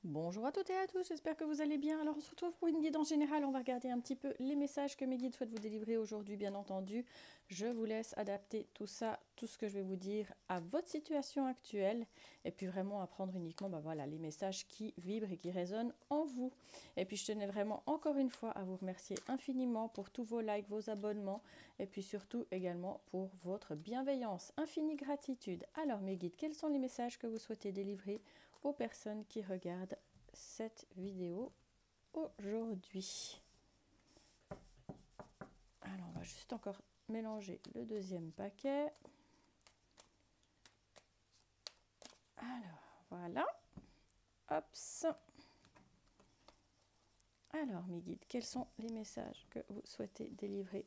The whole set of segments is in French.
Bonjour à toutes et à tous, j'espère que vous allez bien. Alors on se retrouve pour une guide en général, on va regarder un petit peu les messages que mes guides souhaitent vous délivrer aujourd'hui, bien entendu. Je vous laisse adapter tout ça, tout ce que je vais vous dire à votre situation actuelle et puis vraiment apprendre uniquement voilà, les messages qui vibrent et qui résonnent en vous. Et puis je tenais vraiment encore une fois à vous remercier infiniment pour tous vos likes, vos abonnements et puis surtout également pour votre bienveillance. Infinie gratitude. Alors mes guides, quels sont les messages que vous souhaitez délivrer aux personnes qui regardent cette vidéo aujourd'hui? Alors, on va juste encore mélanger le deuxième paquet. Alors, voilà. Hops. Alors, mes guides, quels sont les messages que vous souhaitez délivrer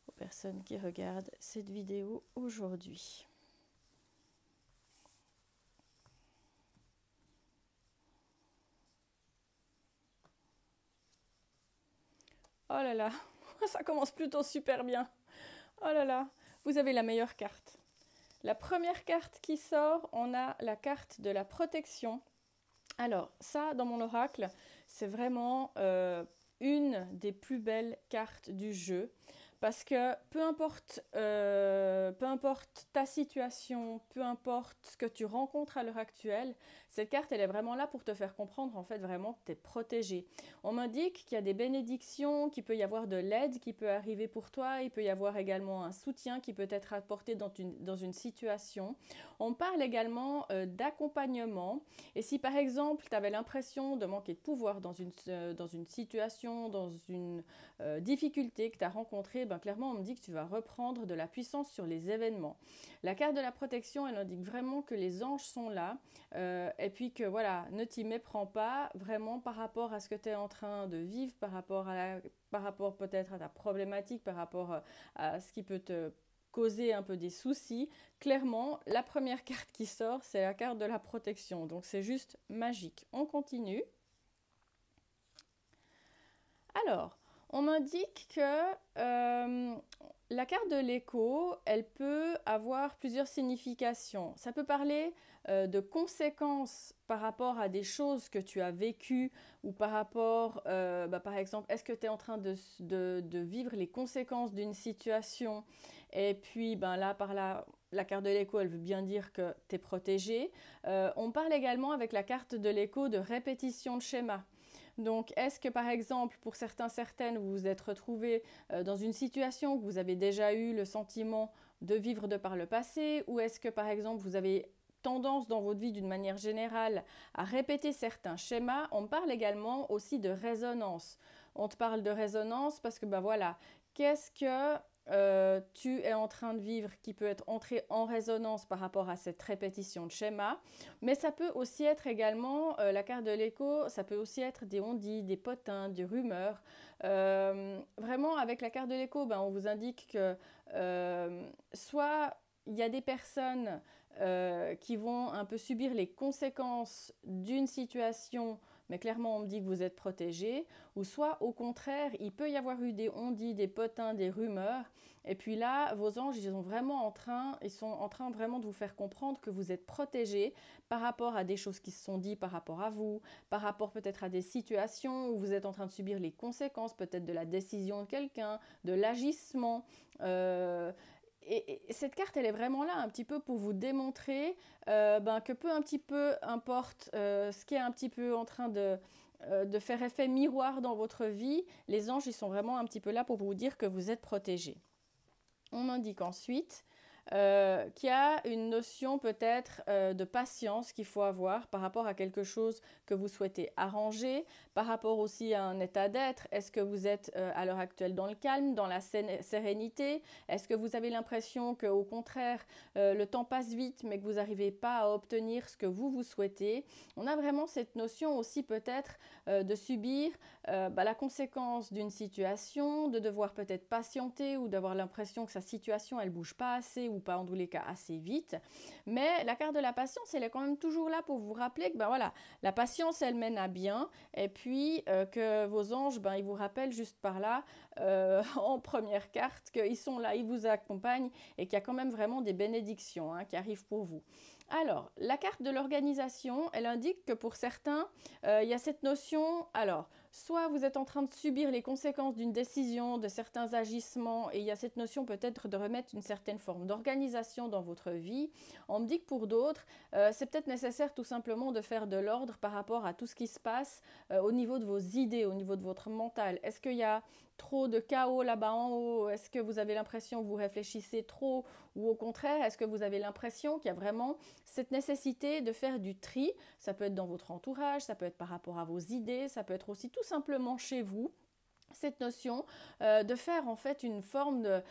aux personnes qui regardent cette vidéo aujourd'hui? Oh là là, ça commence plutôt super bien. Oh là là, vous avez la meilleure carte. La première carte qui sort, on a la carte de la protection. Alors ça, dans mon oracle, c'est vraiment une des plus belles cartes du jeu. Parce que peu importe ta situation, peu importe ce que tu rencontres à l'heure actuelle, cette carte, elle est vraiment là pour te faire comprendre en fait vraiment que tu es protégé. On m'indique qu'il y a des bénédictions, qu'il peut y avoir de l'aide qui peut arriver pour toi, il peut y avoir également un soutien qui peut être apporté dans une situation. On parle également d'accompagnement. Et si par exemple, tu avais l'impression de manquer de pouvoir dans une situation, dans une difficulté que tu as rencontrée, clairement, on me dit que tu vas reprendre de la puissance sur les événements. La carte de la protection, elle indique vraiment que les anges sont là et puis que voilà, ne t'y méprends pas vraiment par rapport à ce que tu es en train de vivre, par rapport peut-être à ta problématique, par rapport à ce qui peut te causer un peu des soucis. Clairement, la première carte qui sort, c'est la carte de la protection. Donc c'est juste magique. On continue. Alors, on m'indique que la carte de l'écho, elle peut avoir plusieurs significations. Ça peut parler de conséquences par rapport à des choses que tu as vécues ou par rapport, par exemple, est-ce que tu es en train de vivre les conséquences d'une situation et puis là, par là, la carte de l'écho, elle veut bien dire que tu es protégé. On parle également avec la carte de l'écho de répétition de schéma. Donc, est-ce que par exemple, pour certains, certaines, vous vous êtes retrouvés dans une situation où vous avez déjà eu le sentiment de vivre de par le passé, ou est-ce que par exemple, vous avez tendance dans votre vie d'une manière générale à répéter certains schémas? On parle également aussi de résonance. On te parle de résonance parce que voilà, qu'est-ce que tu es en train de vivre qui peut être entré en résonance par rapport à cette répétition de schéma. Mais ça peut aussi être également, la carte de l'écho, ça peut aussi être des on-dit, des potins, des rumeurs. Vraiment, avec la carte de l'écho, on vous indique que soit il y a des personnes qui vont un peu subir les conséquences d'une situation, mais clairement on me dit que vous êtes protégé, ou soit au contraire, il peut y avoir eu des on-dit, des potins, des rumeurs, et puis là, vos anges, ils sont en train vraiment de vous faire comprendre que vous êtes protégé par rapport à des choses qui se sont dites par rapport à vous, par rapport peut-être à des situations où vous êtes en train de subir les conséquences peut-être de la décision de quelqu'un, de l'agissement. Et cette carte, elle est vraiment là un petit peu pour vous démontrer que peu un petit peu importe ce qui est un petit peu en train de faire effet miroir dans votre vie, les anges, ils sont vraiment un petit peu là pour vous dire que vous êtes protégé. On indique ensuite qu'il y a une notion peut-être de patience qu'il faut avoir par rapport à quelque chose que vous souhaitez arranger, par rapport aussi à un état d'être. Est-ce que vous êtes à l'heure actuelle dans le calme, dans la sérénité? Est-ce que vous avez l'impression qu'au contraire, le temps passe vite mais que vous n'arrivez pas à obtenir ce que vous souhaitez? On a vraiment cette notion aussi peut-être de subir la conséquence d'une situation, de devoir peut-être patienter ou d'avoir l'impression que sa situation elle bouge pas assez ou pas en tous les cas assez vite. Mais la carte de la patience, elle est quand même toujours là pour vous rappeler que ben voilà, la patience, elle mène à bien. Et puis que vos anges, ben, ils vous rappellent juste par là, en première carte, qu'ils sont là, ils vous accompagnent et qu'il y a quand même vraiment des bénédictions qui arrivent pour vous. Alors, la carte de l'organisation, elle indique que pour certains, il y a cette notion, alors, soit vous êtes en train de subir les conséquences d'une décision, de certains agissements, et il y a cette notion peut-être de remettre une certaine forme d'organisation dans votre vie. On me dit que pour d'autres, c'est peut-être nécessaire tout simplement de faire de l'ordre par rapport à tout ce qui se passe au niveau de vos idées, au niveau de votre mental. Est-ce qu'il y a trop de chaos là-bas en haut? Est-ce que vous avez l'impression que vous réfléchissez trop? Ou au contraire, est-ce que vous avez l'impression qu'il y a vraiment cette nécessité de faire du tri? Ça peut être dans votre entourage, ça peut être par rapport à vos idées, ça peut être aussi tout simplement chez vous. Cette notion de faire en fait une forme de...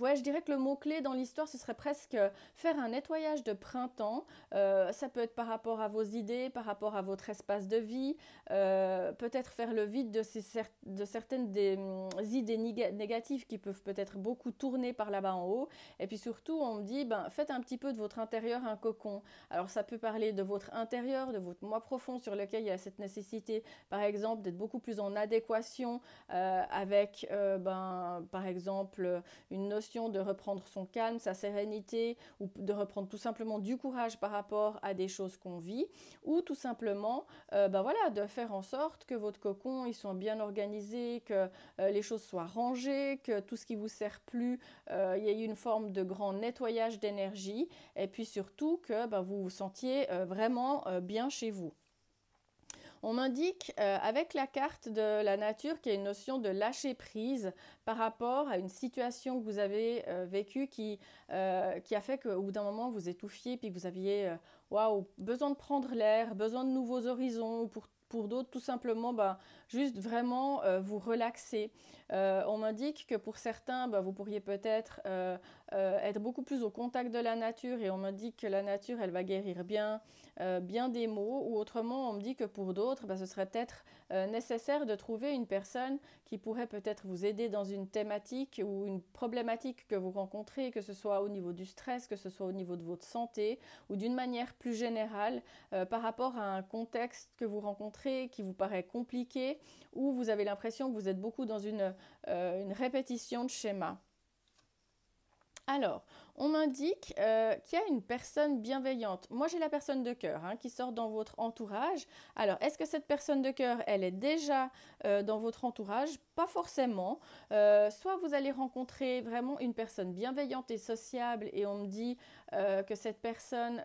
ouais, je dirais que le mot-clé dans l'histoire, ce serait presque faire un nettoyage de printemps. Ça peut être par rapport à vos idées, par rapport à votre espace de vie, peut-être faire le vide de certaines des idées négatives qui peuvent peut-être beaucoup tourner par là-bas en haut. Et puis surtout, on me dit, ben, faites un petit peu de votre intérieur un cocon. Alors ça peut parler de votre intérieur, de votre moi profond sur lequel il y a cette nécessité, par exemple, d'être beaucoup plus en adéquation avec, par exemple, une notion de reprendre son calme, sa sérénité, ou de reprendre tout simplement du courage par rapport à des choses qu'on vit, ou tout simplement voilà, de faire en sorte que votre cocon, ils sont bien organisés, que les choses soient rangées, que tout ce qui vous sert plus, il y ait une forme de grand nettoyage d'énergie, et puis surtout que vous vous sentiez vraiment bien chez vous. On m'indique avec la carte de la nature qu'il y a une notion de lâcher prise par rapport à une situation que vous avez vécue qui a fait qu'au bout d'un moment vous étouffiez puis que vous aviez besoin de prendre l'air, besoin de nouveaux horizons, pour d'autres tout simplement juste vraiment vous relaxer. On m'indique que pour certains vous pourriez peut-être être beaucoup plus au contact de la nature, et on m'indique que la nature elle va guérir bien des maux, ou autrement on me dit que pour d'autres ce serait peut-être nécessaire de trouver une personne qui pourrait peut-être vous aider dans une thématique ou une problématique que vous rencontrez, que ce soit au niveau du stress, que ce soit au niveau de votre santé, ou d'une manière plus générale par rapport à un contexte que vous rencontrez qui vous paraît compliqué, ou vous avez l'impression que vous êtes beaucoup dans une répétition de schémas. Alors, on m'indique qu'il y a une personne bienveillante. Moi, j'ai la personne de cœur qui sort dans votre entourage. Alors, est-ce que cette personne de cœur, elle est déjà dans votre entourage? Pas forcément. Soit vous allez rencontrer vraiment une personne bienveillante et sociable, et on me dit que cette personne...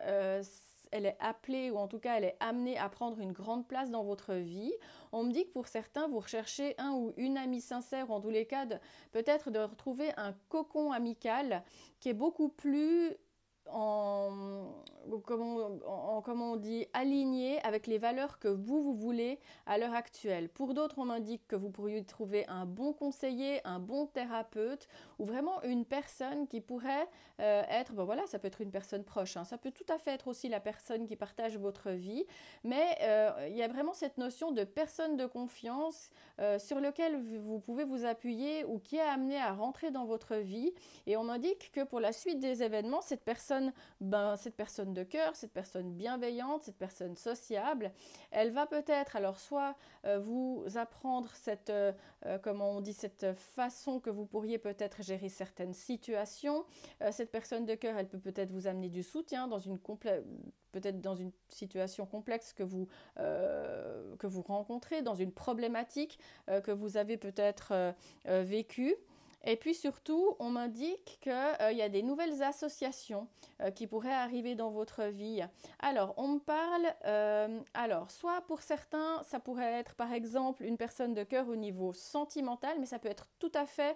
elle est appelée, ou en tout cas elle est amenée à prendre une grande place dans votre vie. On me dit que pour certains, vous recherchez un ou une amie sincère, ou en tous les cas, peut-être de retrouver un cocon amical qui est beaucoup plus comment on dit, aligné avec les valeurs que vous voulez à l'heure actuelle. Pour d'autres, on m'indique que vous pourriez trouver un bon conseiller, un bon thérapeute, ou vraiment une personne qui pourrait être, ça peut être une personne proche, ça peut tout à fait être aussi la personne qui partage votre vie, mais il y a vraiment cette notion de personne de confiance sur lequel vous pouvez vous appuyer, ou qui est amené à rentrer dans votre vie, et on m'indique que pour la suite des événements, cette personne de cœur, cette personne bienveillante, cette personne sociable, elle va peut-être alors soit vous apprendre cette façon que vous pourriez peut-être gérer certaines situations. Cette personne de cœur, elle peut peut-être vous amener du soutien peut-être dans une situation complexe que vous rencontrez, dans une problématique que vous avez peut-être vécue. Et puis surtout, on m'indique qu'il y a des nouvelles associations qui pourraient arriver dans votre vie. Alors, on me parle, soit pour certains, ça pourrait être par exemple une personne de cœur au niveau sentimental, mais ça peut être tout à fait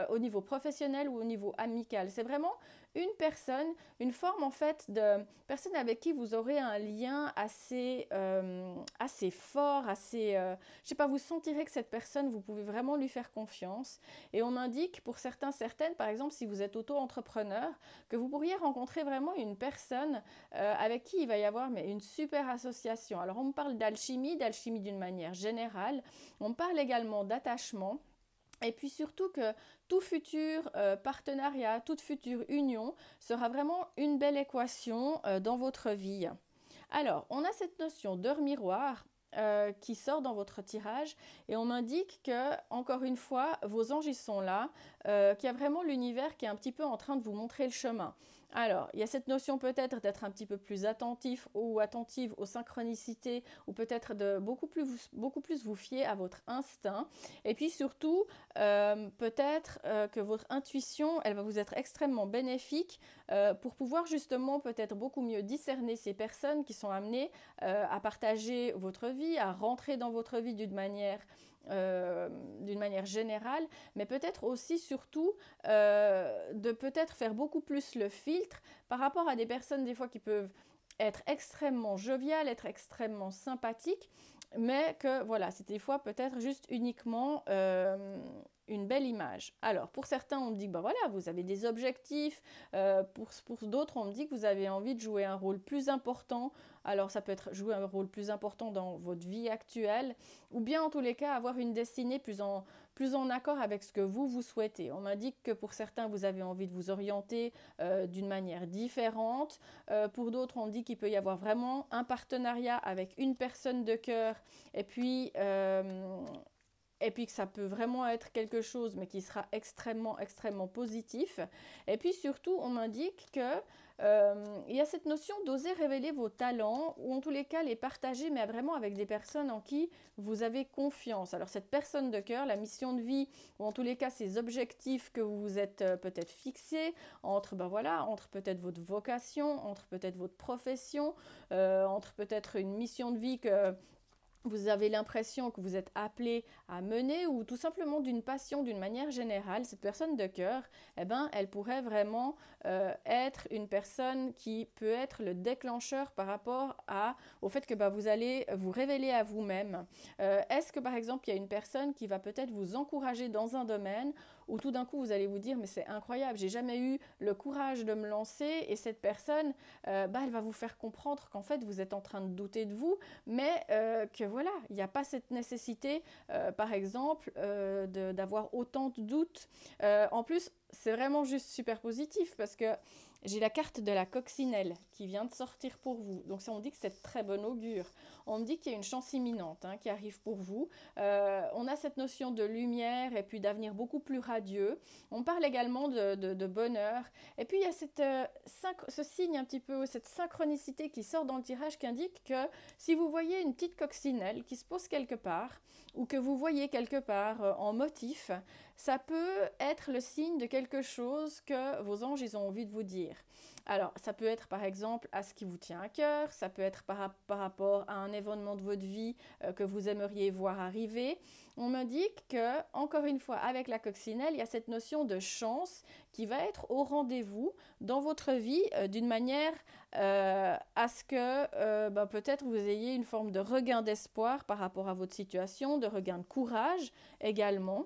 au niveau professionnel ou au niveau amical. C'est vraiment une personne, une forme en fait de personne avec qui vous aurez un lien assez fort, vous sentirez que cette personne, vous pouvez vraiment lui faire confiance. Et on m'indique pour certaines, par exemple si vous êtes auto-entrepreneur, que vous pourriez rencontrer vraiment une personne avec qui il va y avoir une super association. Alors on me parle d'alchimie d'une manière générale, on me parle également d'attachement. Et puis surtout que tout futur partenariat, toute future union sera vraiment une belle équation dans votre vie. Alors, on a cette notion d'heure miroir qui sort dans votre tirage et on m'indique que, encore une fois, vos anges y sont là, qu'il y a vraiment l'univers qui est un petit peu en train de vous montrer le chemin. Alors, il y a cette notion peut-être d'être un petit peu plus attentif ou attentive aux synchronicités ou peut-être de beaucoup plus vous fier à votre instinct. Et puis surtout, peut-être que votre intuition, elle va vous être extrêmement bénéfique pour pouvoir justement peut-être beaucoup mieux discerner ces personnes qui sont amenées à partager votre vie, à rentrer dans votre vie d'une manière générale, mais peut-être aussi surtout de peut-être faire beaucoup plus le filtre par rapport à des personnes des fois qui peuvent être extrêmement joviales, être extrêmement sympathiques, mais que voilà, c'est des fois peut-être juste uniquement une belle image. Alors, pour certains, on me dit que ben voilà, vous avez des objectifs. Pour d'autres, on me dit que vous avez envie de jouer un rôle plus important. Alors, ça peut être jouer un rôle plus important dans votre vie actuelle, ou bien en tous les cas, avoir une destinée plus en accord avec ce que vous souhaitez. On m'indique que pour certains, vous avez envie de vous orienter d'une manière différente. Pour d'autres, on dit qu'il peut y avoir vraiment un partenariat avec une personne de cœur, et puis que ça peut vraiment être quelque chose, mais qui sera extrêmement, extrêmement positif. Et puis surtout, on m'indique que il y a cette notion d'oser révéler vos talents, ou en tous les cas les partager, mais vraiment avec des personnes en qui vous avez confiance. Alors cette personne de cœur, la mission de vie, ou en tous les cas ces objectifs que vous vous êtes peut-être fixés, entre peut-être votre vocation, entre peut-être votre profession, entre peut-être une mission de vie que vous avez l'impression que vous êtes appelé à mener, ou tout simplement d'une passion d'une manière générale, cette personne de cœur, eh ben, elle pourrait vraiment être une personne qui peut être le déclencheur par rapport au fait que vous allez vous révéler à vous-même. Est-ce que par exemple il y a une personne qui va peut-être vous encourager dans un domaine où tout d'un coup vous allez vous dire mais c'est incroyable, j'ai jamais eu le courage de me lancer, et cette personne elle va vous faire comprendre qu'en fait vous êtes en train de douter de vous, mais que voilà, il n'y a pas cette nécessité par exemple d'avoir autant de doutes. En plus, c'est vraiment juste super positif parce que j'ai la carte de la coccinelle qui vient de sortir pour vous. Donc ça, on dit que c'est très bon augure. On me dit qu'il y a une chance imminente qui arrive pour vous. On a cette notion de lumière et puis d'avenir beaucoup plus radieux. On parle également de bonheur. Et puis il y a ce signe un petit peu, cette synchronicité qui sort dans le tirage qui indique que si vous voyez une petite coccinelle qui se pose quelque part, ou que vous voyez quelque part en motif, ça peut être le signe de quelque chose que vos anges ils ont envie de vous dire. Alors, ça peut être par exemple à ce qui vous tient à cœur, ça peut être par rapport à un événement de votre vie que vous aimeriez voir arriver. On m'indique que, encore une fois, avec la coccinelle, il y a cette notion de chance qui va être au rendez-vous dans votre vie d'une manière à ce que peut-être vous ayez une forme de regain d'espoir par rapport à votre situation, de regain de courage également.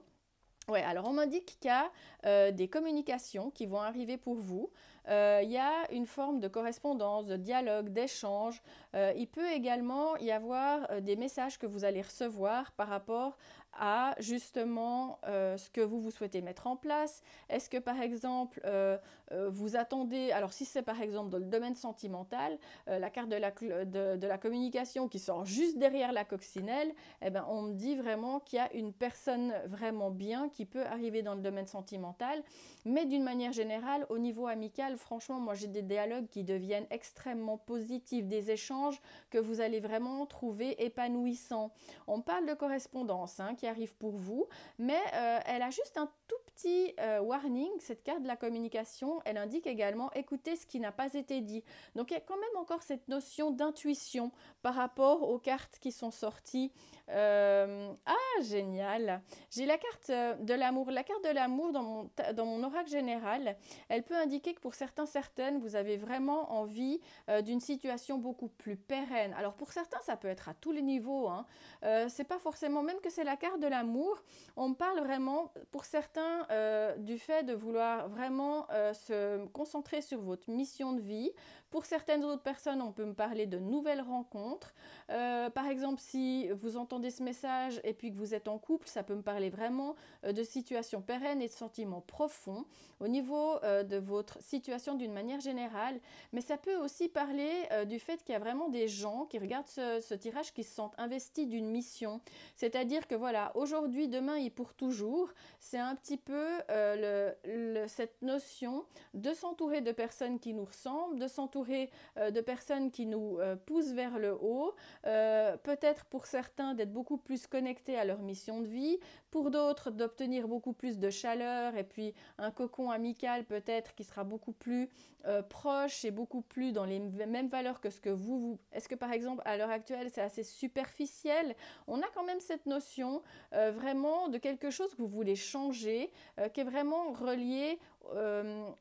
Ouais, alors on m'indique qu'il y a des communications qui vont arriver pour vous. Il y a une forme de correspondance, de dialogue, d'échange. Il peut également y avoir des messages que vous allez recevoir par rapport à justement ce que vous souhaitez mettre en place. Est-ce que par exemple vous attendez, alors si c'est par exemple dans le domaine sentimental, la carte de la communication qui sort juste derrière la coccinelle, eh ben, on me dit vraiment qu'il y a une personne vraiment bien qui peut arriver dans le domaine sentimental, mais d'une manière générale, au niveau amical, franchement, moi j'ai des dialogues qui deviennent extrêmement positifs, des échanges que vous allez vraiment trouver épanouissants. On parle de correspondance qui arrive pour vous, mais elle a juste un tout petit warning, cette carte de la communication. Elle indique également écoutez ce qui n'a pas été dit. Donc il y a quand même encore cette notion d'intuition par rapport aux cartes qui sont sorties. Génial! J'ai la carte de l'amour. La carte de l'amour dans mon oracle général, elle peut indiquer que pour certaines, vous avez vraiment envie d'une situation beaucoup plus pérenne. Alors pour certains, ça peut être à tous les niveaux. C'est pas forcément, même que c'est la carte de l'amour, on parle vraiment pour certains du fait de vouloir vraiment se concentrer sur votre mission de vie, Pour certaines autres personnes, on peut me parler de nouvelles rencontres. Par exemple, si vous entendez ce message et puis que vous êtes en couple, ça peut me parler vraiment de situations pérennes et de sentiments profonds au niveau de votre situation d'une manière générale. Mais ça peut aussi parler du fait qu'il y a vraiment des gens qui regardent ce tirage qui se sentent investis d'une mission. C'est-à-dire que voilà, aujourd'hui, demain et pour toujours, c'est un petit peu cette notion de s'entourer de personnes qui nous ressemblent, de s'entourer de personnes qui nous poussent vers le haut, peut-être pour certains d'être beaucoup plus connectés à leur mission de vie, pour d'autres d'obtenir beaucoup plus de chaleur et puis un cocon amical peut-être qui sera beaucoup plus proche et beaucoup plus dans les mêmes valeurs que ce que vous... Est-ce que par exemple à l'heure actuelle c'est assez superficiel? On a quand même cette notion vraiment de quelque chose que vous voulez changer, qui est vraiment relié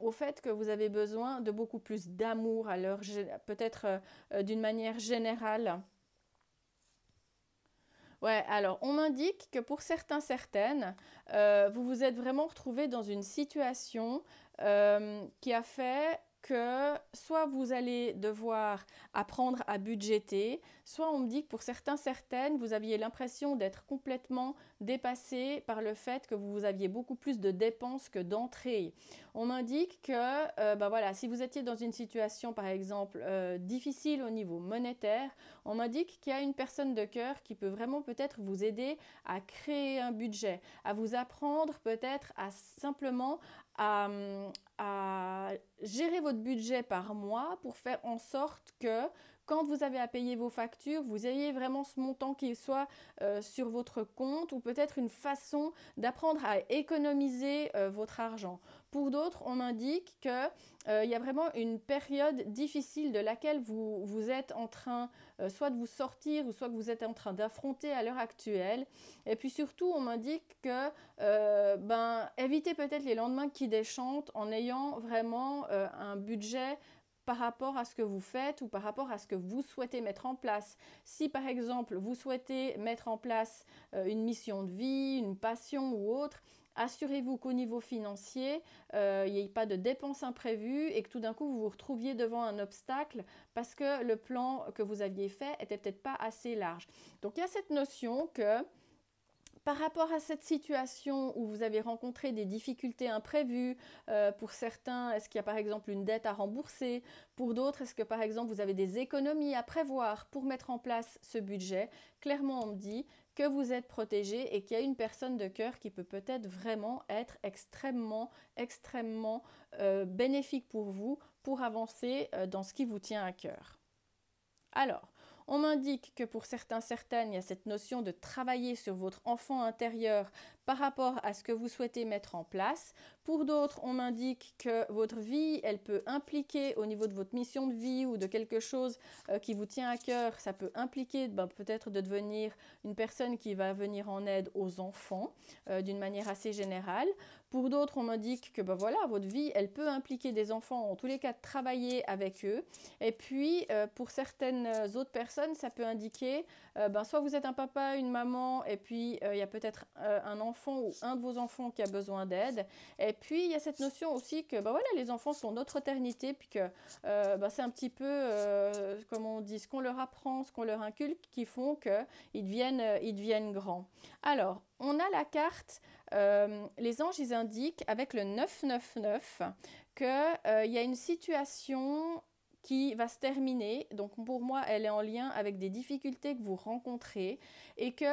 au fait que vous avez besoin de beaucoup plus d'amour à l'heure, peut-être d'une manière générale. Ouais, alors on m'indique que pour certains, certaines, vous vous êtes vraiment retrouvé dans une situation qui a fait que soit vous allez devoir apprendre à budgéter, soit on me dit que pour certains, certaines, vous aviez l'impression d'être complètement dépassé par le fait que vous aviez beaucoup plus de dépenses que d'entrées. On m'indique que voilà, si vous étiez dans une situation, par exemple, difficile au niveau monétaire, on m'indique qu'il y a une personne de cœur qui peut vraiment peut-être vous aider à créer un budget, à vous apprendre peut-être à simplement à gérer votre budget par mois pour faire en sorte que quand vous avez à payer vos factures, vous ayez vraiment ce montant qui soit sur votre compte ou peut-être une façon d'apprendre à économiser votre argent. Pour d'autres, on m'indique qu'il y a vraiment une période difficile de laquelle vous êtes en train soit de vous sortir ou soit que vous êtes en train d'affronter à l'heure actuelle. Et puis surtout, on m'indique que évitez peut-être les lendemains qui déchantent en ayant vraiment un budget par rapport à ce que vous faites ou par rapport à ce que vous souhaitez mettre en place. Si par exemple vous souhaitez mettre en place une mission de vie, une passion ou autre, assurez-vous qu'au niveau financier, il n'y ait pas de dépenses imprévues et que tout d'un coup vous vous retrouviez devant un obstacle parce que le plan que vous aviez fait était peut-être pas assez large. Donc il y a cette notion que par rapport à cette situation où vous avez rencontré des difficultés imprévues, pour certains, est-ce qu'il y a par exemple une dette à rembourser? Pour d'autres, est-ce que par exemple vous avez des économies à prévoir pour mettre en place ce budget? Clairement, on me dit que vous êtes protégé et qu'il y a une personne de cœur qui peut peut-être vraiment être extrêmement bénéfique pour vous pour avancer dans ce qui vous tient à cœur. Alors, on m'indique que pour certains, certaines, il y a cette notion de travailler sur votre enfant intérieur par rapport à ce que vous souhaitez mettre en place. Pour d'autres, on m'indique que votre vie, elle peut impliquer au niveau de votre mission de vie ou de quelque chose qui vous tient à cœur, ça peut impliquer peut-être de devenir une personne qui va venir en aide aux enfants d'une manière assez générale. Pour d'autres, on m'indique que voilà, votre vie, elle peut impliquer des enfants, en tous les cas, de travailler avec eux. Et puis, pour certaines autres personnes, ça peut indiquer, soit vous êtes un papa, une maman, et puis il y a peut-être un enfant ou un de vos enfants qui a besoin d'aide. Et puis, il y a cette notion aussi que voilà, les enfants sont notre éternité, puis que c'est un petit peu, comme on dit, ce qu'on leur apprend, ce qu'on leur inculque, qui font qu'ils deviennent grands. Alors, on a la carte, les anges, ils indiquent avec le 999 qu'il y a une situation qui va se terminer. Donc pour moi, elle est en lien avec des difficultés que vous rencontrez et qu'il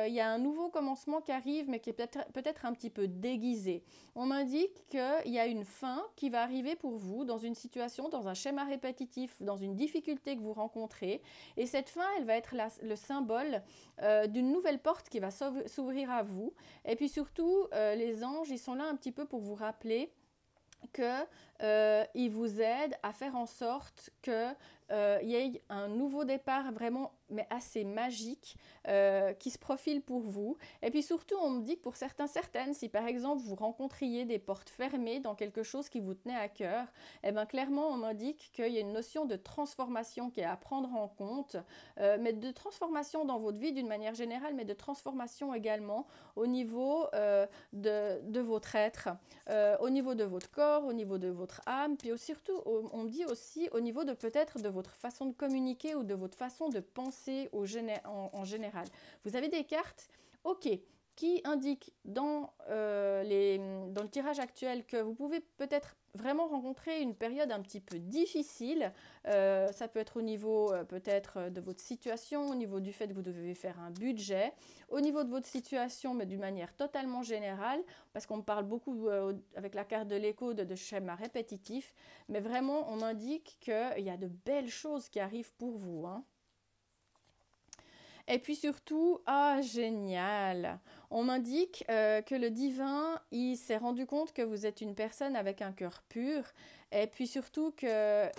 y a un nouveau commencement qui arrive, mais qui est peut-être un petit peu déguisé. On m'indique qu'il y a une fin qui va arriver pour vous dans une situation, dans un schéma répétitif, dans une difficulté que vous rencontrez. Et cette fin, elle va être le symbole d'une nouvelle porte qui va s'ouvrir à vous. Et puis surtout, les anges, ils sont là un petit peu pour vous rappeler qu'ils vous aident à faire en sorte qu'il y ait un nouveau départ vraiment mais assez magique qui se profile pour vous. Et puis surtout, on me dit que pour certains, certaines, si par exemple vous rencontriez des portes fermées dans quelque chose qui vous tenait à cœur, clairement on m'indique qu'il y a une notion de transformation qui est à prendre en compte, mais de transformation dans votre vie d'une manière générale, mais de transformation également au niveau de votre être, au niveau de votre corps, au niveau de votre votre âme, puis surtout, on dit aussi au niveau de peut-être de votre façon de communiquer ou de votre façon de penser en général. Vous avez des cartes, ok, qui indiquent dans le tirage actuel que vous pouvez peut-être vraiment rencontrer une période un petit peu difficile. Ça peut être au niveau peut-être de votre situation, au niveau du fait que vous devez faire un budget, au niveau de votre situation, mais d'une manière totalement générale, parce qu'on parle beaucoup avec la carte de l'écho de schémas répétitifs, mais vraiment on indique qu'il y a de belles choses qui arrivent pour vous, hein. Et puis surtout, ah génial, on m'indique que le divin, il s'est rendu compte que vous êtes une personne avec un cœur pur. Et puis surtout qu'il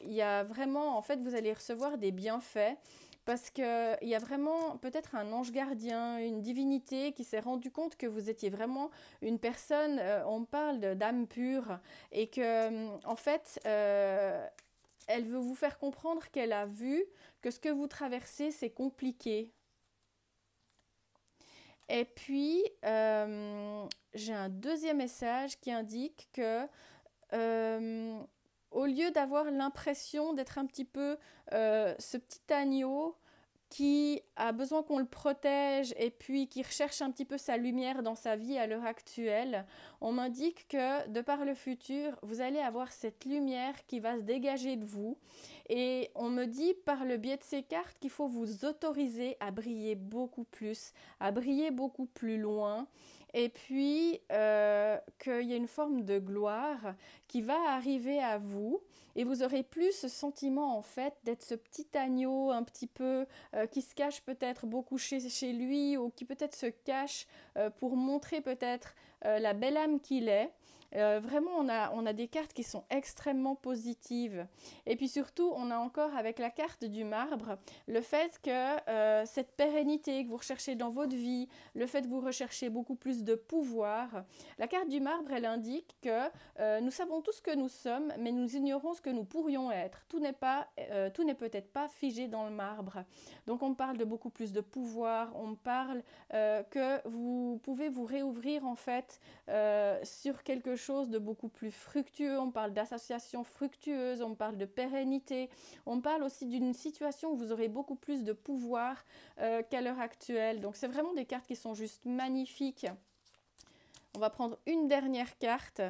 y a vraiment, en fait, vous allez recevoir des bienfaits. Parce qu'il y a vraiment peut-être un ange gardien, une divinité qui s'est rendu compte que vous étiez vraiment une personne, on parle d'âme pure. Et que, en fait, elle veut vous faire comprendre qu'elle a vu que ce que vous traversez, c'est compliqué. Et puis, j'ai un deuxième message qui indique que au lieu d'avoir l'impression d'être un petit peu ce petit agneau qui a besoin qu'on le protège et puis qui recherche un petit peu sa lumière dans sa vie à l'heure actuelle, on m'indique que de par le futur, vous allez avoir cette lumière qui va se dégager de vous. Et on me dit par le biais de ces cartes qu'il faut vous autoriser à briller beaucoup plus, à briller beaucoup plus loin. Et puis qu'il y a une forme de gloire qui va arriver à vous. Et vous aurez plus ce sentiment en fait d'être ce petit agneau un petit peu qui se cache peut-être beaucoup chez lui ou qui peut-être se cache pour montrer peut-être la belle âme qu'il est. Vraiment, on a des cartes qui sont extrêmement positives. Et puis surtout, on a encore avec la carte du marbre, le fait que cette pérennité que vous recherchez dans votre vie, le fait que vous recherchez beaucoup plus de pouvoir. La carte du marbre, elle indique que nous savons tout ce que nous sommes, mais nous ignorons ce que nous pourrions être. Tout n'est peut-être pas figé dans le marbre. Donc on parle de beaucoup plus de pouvoir, on parle que vous pouvez vous réouvrir en fait sur quelque chose de beaucoup plus fructueux, on parle d'associations fructueuses, on parle de pérennité, on parle aussi d'une situation où vous aurez beaucoup plus de pouvoir qu'à l'heure actuelle. Donc c'est vraiment des cartes qui sont juste magnifiques. On va prendre une dernière carte.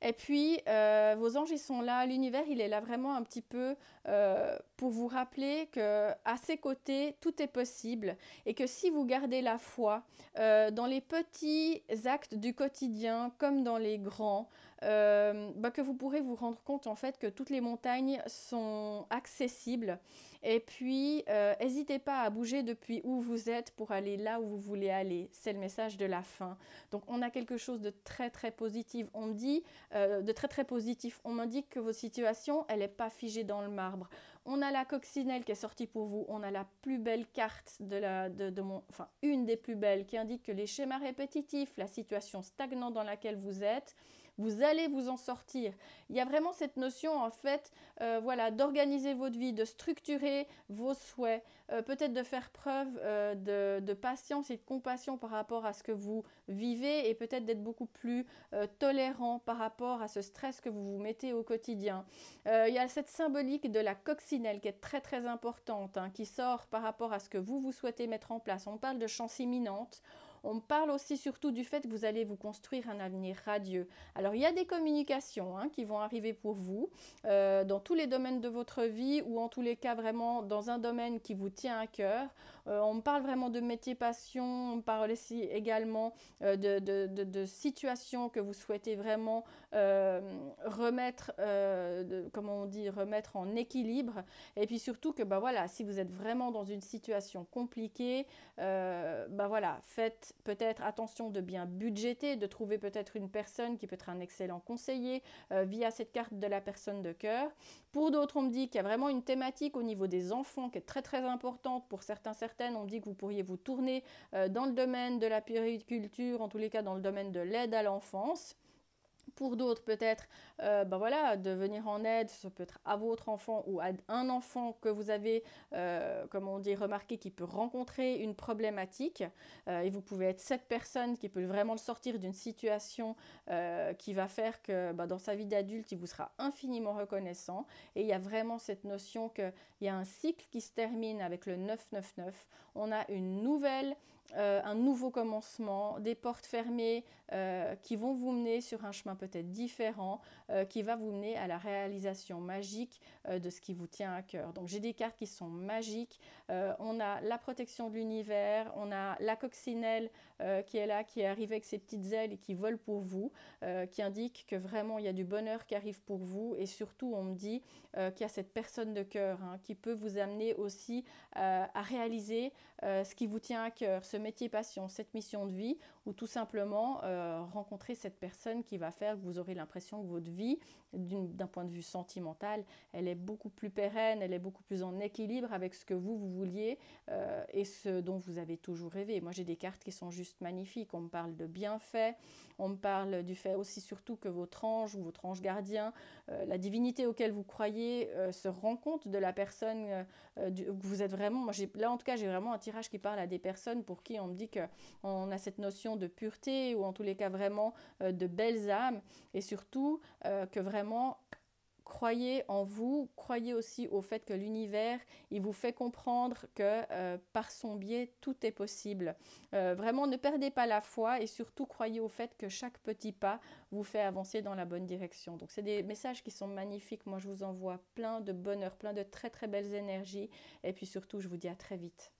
Et puis, vos anges, ils sont là, l'univers, il est là vraiment un petit peu pour vous rappeler qu'à ses côtés, tout est possible et que si vous gardez la foi dans les petits actes du quotidien comme dans les grands, que vous pourrez vous rendre compte en fait que toutes les montagnes sont accessibles. Et puis, n'hésitez pas à bouger depuis où vous êtes pour aller là où vous voulez aller. C'est le message de la fin. Donc, on a quelque chose de très, très positif. On me dit, de très, très positif. On m'indique que votre situation, elle n'est pas figée dans le marbre. On a la coccinelle qui est sortie pour vous. On a la plus belle carte une des plus belles qui indique que les schémas répétitifs, la situation stagnante dans laquelle vous êtes, vous allez vous en sortir. Il y a vraiment cette notion en fait d'organiser votre vie, de structurer vos souhaits, peut-être de faire preuve de patience et de compassion par rapport à ce que vous vivez et peut-être d'être beaucoup plus tolérant par rapport à ce stress que vous vous mettez au quotidien. Il y a cette symbolique de la coccinelle qui est très très importante, qui sort par rapport à ce que vous souhaitez mettre en place. On parle de chance imminente. On parle aussi surtout du fait que vous allez vous construire un avenir radieux. Alors, il y a des communications qui vont arriver pour vous dans tous les domaines de votre vie ou en tous les cas vraiment dans un domaine qui vous tient à cœur. On parle vraiment de métier passion, on parle aussi également de situations que vous souhaitez vraiment remettre en équilibre. Et puis surtout que si vous êtes vraiment dans une situation compliquée, faites peut-être attention de bien budgéter, de trouver peut-être une personne qui peut être un excellent conseiller via cette carte de la personne de cœur. Pour d'autres, on me dit qu'il y a vraiment une thématique au niveau des enfants qui est très très importante. Pour certaines, on me dit que vous pourriez vous tourner dans le domaine de la puériculture, en tous les cas dans le domaine de l'aide à l'enfance. Pour d'autres, peut-être, voilà, de venir en aide, ça peut être à votre enfant ou à un enfant que vous avez, comme on dit, remarqué qui peut rencontrer une problématique. Et vous pouvez être cette personne qui peut vraiment le sortir d'une situation qui va faire que dans sa vie d'adulte, il vous sera infiniment reconnaissant. Et il y a vraiment cette notion qu'il y a un cycle qui se termine avec le 999. On a une nouvelle un nouveau commencement, des portes fermées qui vont vous mener sur un chemin peut-être différent, qui va vous mener à la réalisation magique de ce qui vous tient à cœur. Donc j'ai des cartes qui sont magiques. On a la protection de l'univers, on a la coccinelle qui est là, qui est arrivée avec ses petites ailes et qui vole pour vous, qui indique que vraiment il y a du bonheur qui arrive pour vous. Et surtout, on me dit qu'il y a cette personne de cœur qui peut vous amener aussi à réaliser ce qui vous tient à cœur, ce métier passion, cette mission de vie, ou tout simplement rencontrer cette personne qui va faire que vous aurez l'impression que votre vie, d'un point de vue sentimental, elle est beaucoup plus pérenne, elle est beaucoup plus en équilibre avec ce que vous vouliez et ce dont vous avez toujours rêvé. Moi, j'ai des cartes qui sont juste magnifiques. On me parle de bienfaits, on me parle du fait aussi surtout que votre ange ou votre ange gardien, la divinité auquel vous croyez, se rend compte de la personne que vous êtes vraiment. Moi, là, en tout cas, j'ai vraiment un tirage qui parle à des personnes pour qui on me dit qu'on a cette notion de pureté ou en tous les cas vraiment de belles âmes et surtout que vraiment croyez en vous, croyez aussi au fait que l'univers, il vous fait comprendre que par son biais, tout est possible. Vraiment, ne perdez pas la foi et surtout croyez au fait que chaque petit pas vous fait avancer dans la bonne direction. Donc, c'est des messages qui sont magnifiques. Moi, je vous envoie plein de bonheur, plein de très très belles énergies et puis surtout, je vous dis à très vite.